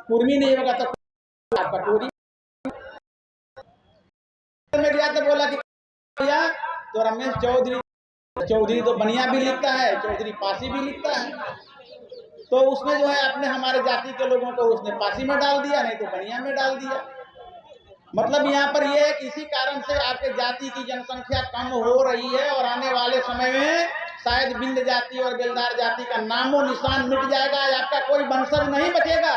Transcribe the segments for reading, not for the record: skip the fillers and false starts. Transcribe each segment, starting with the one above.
कुर्मी नहीं होगा तो आपका टोरी में गया तो बोला कि भैया तो रमेश चौधरी चौधरी तो बनिया भी लिखता है, चौधरी पासी भी लिखता है। तो उसने जो है अपने हमारे जाति के लोगों को उसने पासी में डाल दिया, नहीं तो बनिया में डाल दिया। मतलब यहाँ पर यह है कि इसी कारण से आपके जाति की जनसंख्या कम हो रही है और आने वाले समय में शायद बिंद जाति और बेलदार जाति का नामो निशान मिट जाएगा, आपका कोई वंशज नहीं बचेगा।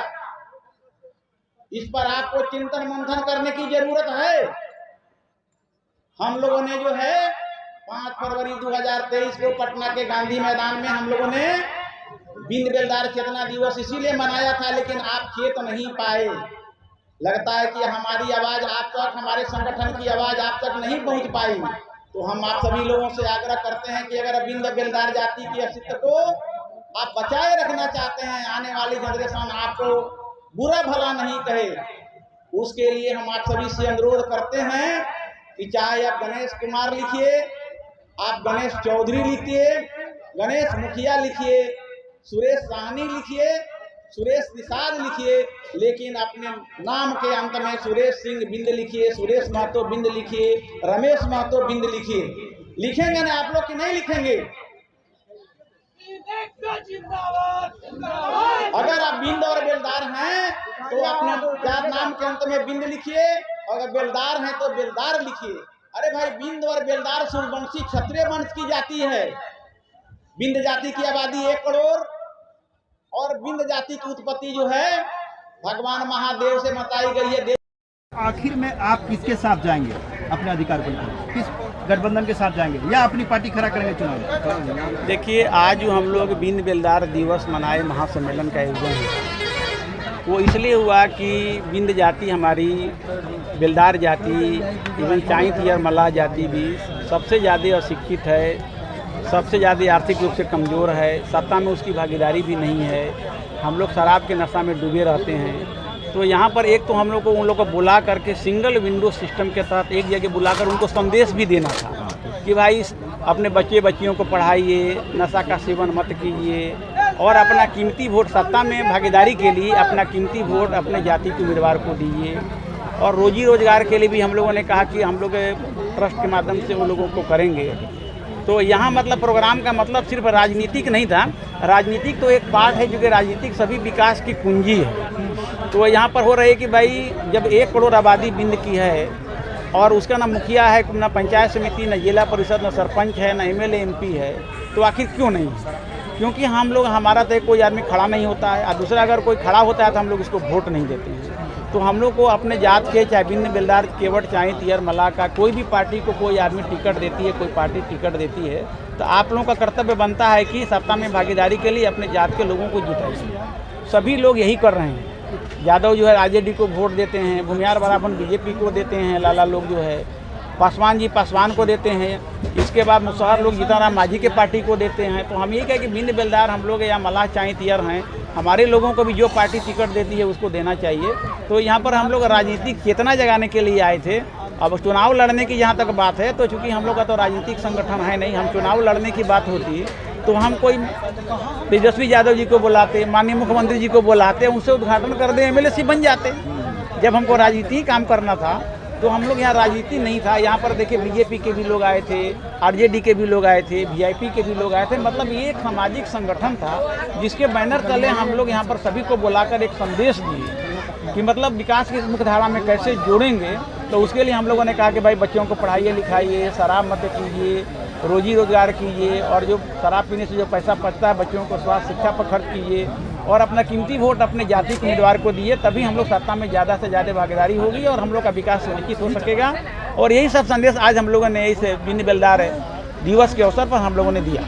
इस पर आपको चिंतन मंथन करने की जरूरत है। हम लोगों ने जो है 5 फरवरी 2023 को पटना के गांधी मैदान में हम लोगों ने बिंद बेलदार चेतना दिवस इसीलिए मनाया था, लेकिन आप चेत नहीं पाए। लगता है कि हमारी आवाज आप तक, हमारे संगठन की आवाज आप तक नहीं पहुंच पाई। तो हम आप सभी लोगों से आग्रह करते हैं कि अगर बिंद बेलदार जाति के अस्तित्व को आप बचाए रखना चाहते हैं, आने वाली जनरेशन आपको बुरा भला नहीं कहे, उसके लिए हम आप सभी से अनुरोध करते हैं कि चाहे आप गणेश कुमार लिखिए, आप गणेश चौधरी लिखिए, गणेश मुखिया लिखिए, सुरेश साहनी लिखिए, सुरेश निषाद लिखिए, लेकिन अपने नाम के अंत में सुरेश सिंह बिंद लिखिए, सुरेश महतो बिंद लिखिए, रमेश महतो बिंद लिखिए। लिखेंगे ना आप लोग कि नहीं लिखेंगे? अगर आप बिंद और बेलदार हैं तो अपने जात नाम के अंत में बिंद लिखिए, अगर बेलदार हैं तो बेलदार लिखिए। अरे भाई, बिंद और बेलदार सूर्यवंशी क्षत्रिय वंश की जाति है। बिंद जाति की आबादी 1 करोड़ और बिंद जाति की उत्पत्ति जो है भगवान महादेव से बताई गई है। आखिर में आप किसके साथ जाएंगे अपने अधिकार को लेकर? किस गठबंधन के साथ जाएंगे या अपनी पार्टी खड़ा करेंगे चुनाव में? देखिए, आज जो हम लोग बिंद बेलदार दिवस मनाए, महासम्मेलन का आयोजन है, वो इसलिए हुआ कि बिंद जाति हमारी, बेलदार जाति, इवन चाई तियर मल्लाह जाति भी सबसे ज़्यादा अशिक्षित है, सबसे ज़्यादा आर्थिक रूप से कमज़ोर है, सत्ता में उसकी भागीदारी भी नहीं है। हम लोग शराब के नशा में डूबे रहते हैं। तो यहाँ पर एक तो हम लोग को उन लोग को बुला करके सिंगल विंडो सिस्टम के तहत एक जगह बुलाकर उनको संदेश भी देना था कि भाई अपने बच्चे बच्चियों को पढ़ाइए, नशा का सेवन मत कीजिए और अपना कीमती वोट, सत्ता में भागीदारी के लिए अपना कीमती वोट अपने जाति के उम्मीदवार को दीजिए। और रोजी रोजगार के लिए भी हम लोगों ने कहा कि हम लोग ट्रस्ट के माध्यम से उन लोगों को करेंगे। तो यहाँ मतलब प्रोग्राम का मतलब सिर्फ राजनीतिक नहीं था। राजनीतिक तो एक पार्ट है, जो कि राजनीतिक सभी विकास की कुंजी है। तो यहाँ पर हो रहा है कि भाई जब 1 करोड़ आबादी बिंद की है और उसका ना मुखिया है, ना पंचायत समिति, ना जिला परिषद, ना सरपंच है, ना MLA MP है, तो आखिर क्यों नहीं? क्योंकि हम लोग, हमारा तो कोई आदमी खड़ा नहीं होता है और दूसरा अगर कोई खड़ा होता है तो हम लोग उसको वोट नहीं देते हैं। तो हम लोग को अपने जात के, चाहे बिंद बेलदार, केवट, चाई तियर मल्लाह का, कोई भी पार्टी को कोई आदमी टिकट देती है, कोई पार्टी टिकट देती है, तो आप लोगों का कर्तव्य बनता है कि सत्ता में भागीदारी के लिए अपने जात के लोगों को जिताइए। सभी लोग यही कर रहे हैं। यादव जो है RJD को वोट देते हैं, भूमियार बराबर BJP को देते हैं, लाला लोग जो है पासवान जी पासवान को देते हैं, इसके बाद मुसहर लोग जीताराम मांझी के पार्टी को देते हैं। तो हम यही कहें कि बिंद बेलदार हम लोग या मल्लाह चाई तियर हैं, हमारे लोगों को भी जो पार्टी टिकट देती है उसको देना चाहिए। तो यहाँ पर हम लोग राजनीतिक चेतना जगाने के लिए आए थे। अब चुनाव लड़ने की जहाँ तक बात है, तो चूँकि हम लोग का तो राजनीतिक संगठन है नहीं, हम चुनाव लड़ने की बात होती तो हम कोई तेजस्वी यादव जी को बुलाते, माननीय मुख्यमंत्री जी को बुलाते, उनसे उद्घाटन कर दे, MLA बन जाते। जब हमको राजनीति काम करना था तो हम लोग यहाँ राजनीति नहीं था। यहाँ पर देखिए BJP के भी लोग आए थे, RJD के भी लोग आए थे, VIP के भी लोग आए थे। मतलब ये एक सामाजिक संगठन था जिसके बैनर तले हम लोग यहाँ पर सभी को बुलाकर एक संदेश दिए कि मतलब विकास की मुख्यधारा में कैसे जोड़ेंगे। तो उसके लिए हम लोगों ने कहा कि भाई बच्चों को पढ़ाइए लिखाइए, शराब मत कीजिए, रोजी रोजगार कीजिए और जो शराब पीने से जो पैसा बचता है बच्चों को स्वास्थ्य शिक्षा पर खर्च कीजिए और अपना कीमती वोट अपने जाति के उम्मीदवार को दिए। तभी हम लोग सत्ता में ज़्यादा से ज़्यादा भागीदारी होगी और हम लोग का विकास सुनिश्चित हो सकेगा। और यही सब संदेश आज हम लोगों ने इस बिंद बेलदार दिवस के अवसर पर हम लोगों ने दिया।